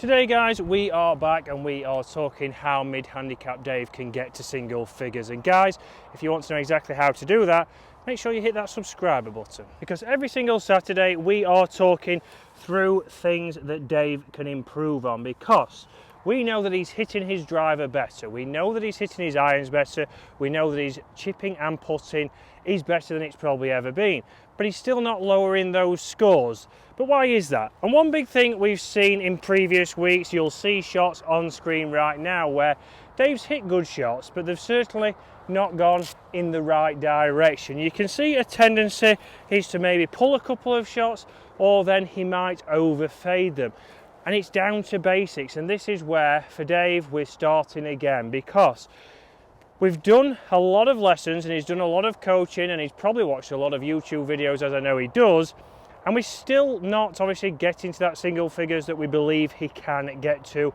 Today guys, we are back and we are talking how mid-handicap Dave can get to single figures. And guys, if you want to know exactly how to do that, make sure you hit that subscriber button, because every single Saturday we are talking through things that Dave can improve on, because we know that he's hitting his driver better, we know that he's hitting his irons better, we know that he's chipping and putting is better than it's probably ever been, but he's still not lowering those scores. But why is that? And one big thing we've seen in previous weeks, you'll see shots on screen right now where Dave's hit good shots, but they've certainly not gone in the right direction. You can see a tendency is to maybe pull a couple of shots, or then he might overfade them. And it's down to basics, and this is where, for Dave, we're starting again, because we've done a lot of lessons and he's done a lot of coaching and he's probably watched a lot of YouTube videos, as I know he does, and we're still not obviously getting to that single figures that we believe he can get to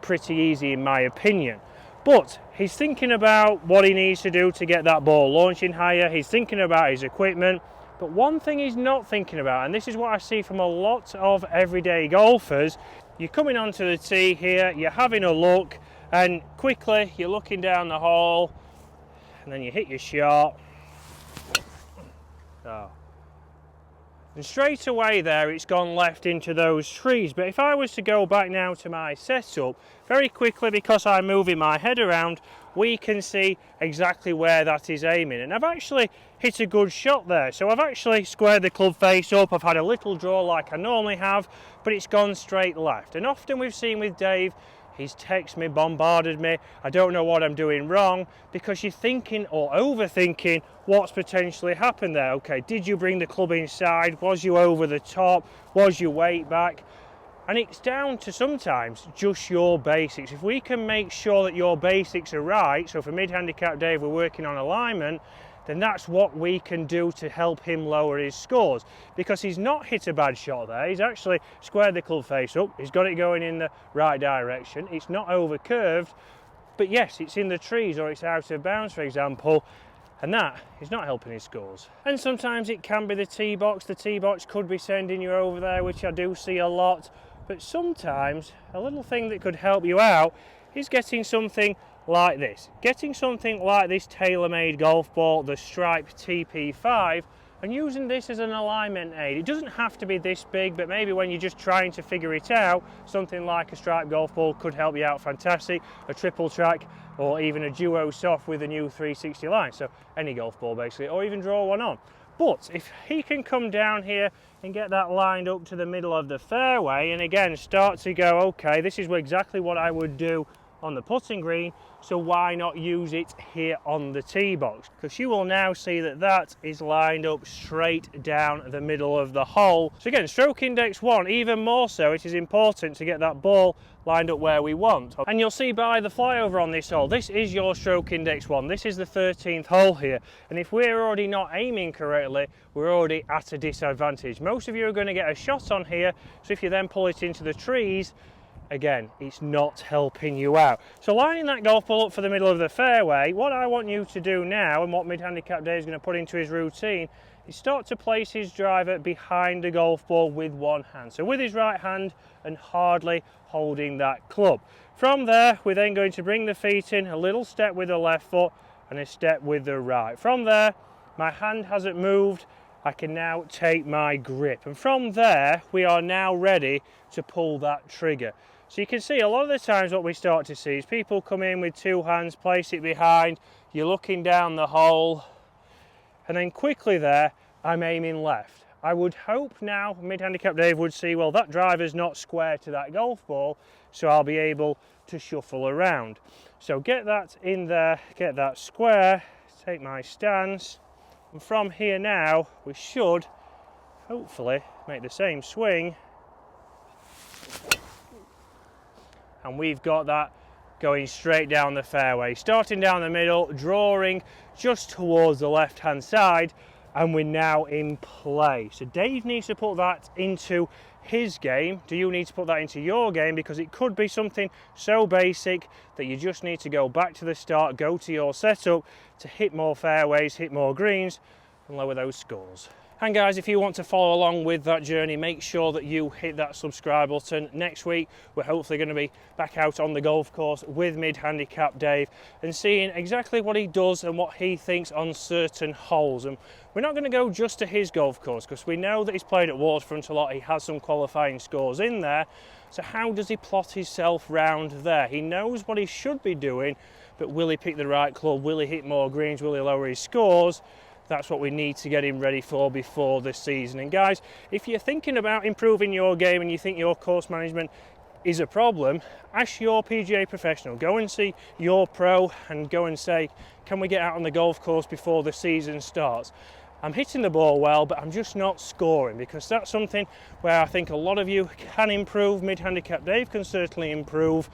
pretty easy, in my opinion. But he's thinking about what he needs to do to get that ball launching higher, he's thinking about his equipment, but one thing he's not thinking about, and this is what I see from a lot of everyday golfers, you're coming onto the tee here, you're having a look, and quickly you're looking down the hole, and then you hit your shot. Oh. And straight away there it's gone left into those trees. But if I was to go back now to my setup, very quickly, because I'm moving my head around, we can see exactly where that is aiming. And I've actually hit a good shot there. So I've actually squared the club face up, I've had a little draw like I normally have, but it's gone straight left. And often we've seen with Dave, he's texted me, bombarded me, I don't know what I'm doing wrong, because you're thinking or overthinking what's potentially happened there. Okay, did you bring the club inside? Was you over the top? Was your weight back? And it's down to sometimes just your basics. If we can make sure that your basics are right, so for mid-handicap Dave we're working on alignment, then that's what we can do to help him lower his scores. Because he's not hit a bad shot there, he's actually squared the club face up, he's got it going in the right direction, it's not over curved, but yes, it's in the trees or it's out of bounds, for example, and that is not helping his scores. And sometimes it can be the tee box could be sending you over there, which I do see a lot, but sometimes a little thing that could help you out is getting something like this. Getting something like this TaylorMade golf ball, the Stripe TP5, and using this as an alignment aid. It doesn't have to be this big, but maybe when you're just trying to figure it out, something like a Stripe golf ball could help you out fantastic. A triple track or even a duo soft with a new 360 line, so any golf ball basically, or even draw one on. But if he can come down here and get that lined up to the middle of the fairway, and again start to go, okay, this is exactly what I would do on the putting green, so why not use it here on the tee box? Because you will now see that that is lined up straight down the middle of the hole. So again, stroke index 1, even more so, it is important to get that ball lined up where we want. And you'll see by the flyover on this hole, this is your stroke index 1, this is the 13th hole here, and if we're already not aiming correctly, we're already at a disadvantage. Most of you are going to get a shot on here, so if you then pull it into the trees, again, it's not helping you out. So lining that golf ball up for the middle of the fairway, what I want you to do now, and what mid-handicap Dave is going to put into his routine, is start to place his driver behind the golf ball with one hand. So with his right hand and hardly holding that club. From there, we're then going to bring the feet in, a little step with the left foot and a step with the right. From there, my hand hasn't moved, I can now take my grip. And from there, we are now ready to pull that trigger. So you can see a lot of the times what we start to see is people come in with two hands, place it behind, you're looking down the hole, and then quickly there, I'm aiming left. I would hope now mid-handicap Dave would see, well, that driver's not square to that golf ball, so I'll be able to shuffle around. So get that in there, get that square, take my stance, and from here now, we should hopefully make the same swing. And we've got that going straight down the fairway, starting down the middle, drawing just towards the left hand side, and we're now in play. So Dave needs to put that into his game. Do you need to put that into your game? Because it could be something so basic that you just need to go back to the start, go to your setup to hit more fairways, hit more greens, and lower those scores. And guys, if you want to follow along with that journey, make sure that you hit that subscribe button. Next week, we're hopefully going to be back out on the golf course with mid-handicap Dave and seeing exactly what he does and what he thinks on certain holes. And we're not going to go just to his golf course because we know that he's played at Waterfront a lot. He has some qualifying scores in there. So how does he plot himself round there? He knows what he should be doing, but will he pick the right club? Will he hit more greens? Will he lower his scores? That's what we need to get him ready for before this season. And guys, if you're thinking about improving your game and you think your course management is a problem, ask your PGA professional. Go and see your pro and go and say, can we get out on the golf course before the season starts? I'm hitting the ball well, but I'm just not scoring, because that's something where I think a lot of you can improve. Mid-handicap Dave can certainly improve,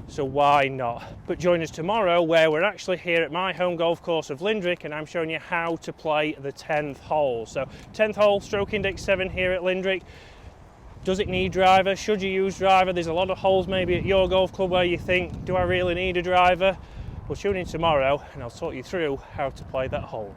so why not? But join us tomorrow where we're actually here at my home golf course of Lindrick and I'm showing you how to play the 10th hole. So 10th hole, stroke index 7 here at Lindrick. Does it need driver? Should you use driver? There's a lot of holes maybe at your golf club where you think, do I really need a driver? Well, tune in tomorrow and I'll talk you through how to play that hole.